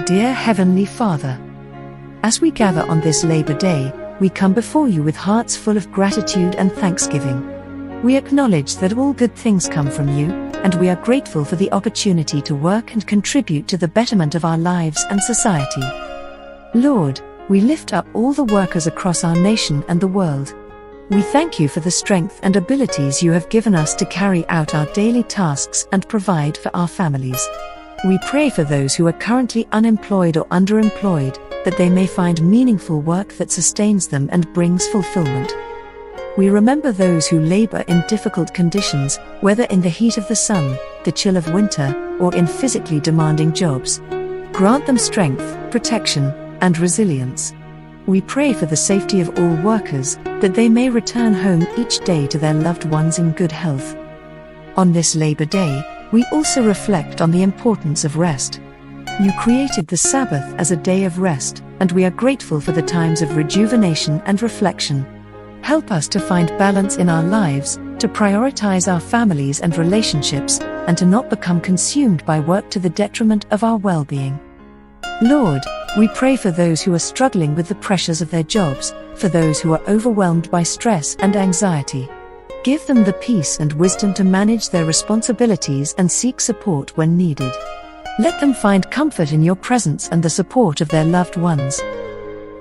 Dear Heavenly Father, as we gather on this Labor Day, we come before you with hearts full of gratitude and thanksgiving. We acknowledge that all good things come from you, and we are grateful for the opportunity to work and contribute to the betterment of our lives and society. Lord, we lift up all the workers across our nation and the world. We thank you for the strength and abilities you have given us to carry out our daily tasks and provide for our families. We pray for those who are currently unemployed or underemployed, that they may find meaningful work that sustains them and brings fulfillment. We remember those who labor in difficult conditions, whether in the heat of the sun, the chill of winter, or in physically demanding jobs. Grant them strength, protection, and resilience. We pray for the safety of all workers, that they may return home each day to their loved ones in good health. On this Labor Day, we also reflect on the importance of rest. You created the Sabbath as a day of rest, and we are grateful for the times of rejuvenation and reflection. Help us to find balance in our lives, to prioritize our families and relationships, and to not become consumed by work to the detriment of our well-being. Lord, we pray for those who are struggling with the pressures of their jobs, for those who are overwhelmed by stress and anxiety. Give them the peace and wisdom to manage their responsibilities and seek support when needed. Let them find comfort in your presence and the support of their loved ones.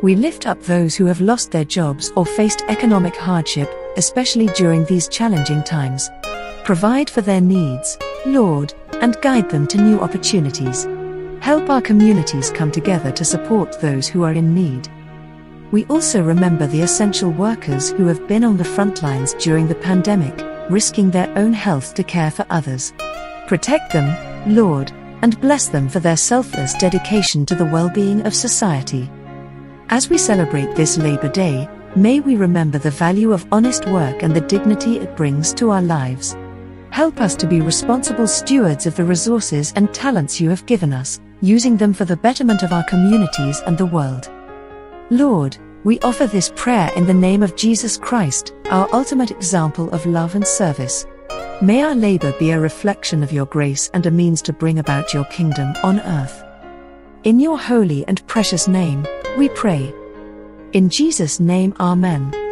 We lift up those who have lost their jobs or faced economic hardship, especially during these challenging times. Provide for their needs, Lord, and guide them to new opportunities. Help our communities come together to support those who are in need. We also remember the essential workers who have been on the front lines during the pandemic, risking their own health to care for others. Protect them, Lord, and bless them for their selfless dedication to the well-being of society. As we celebrate this Labor Day, may we remember the value of honest work and the dignity it brings to our lives. Help us to be responsible stewards of the resources and talents you have given us, using them for the betterment of our communities and the world. Lord, we offer this prayer in the name of Jesus Christ, our ultimate example of love and service. May our labor be a reflection of your grace and a means to bring about your kingdom on earth. In your holy and precious name, we pray. In Jesus' name, Amen.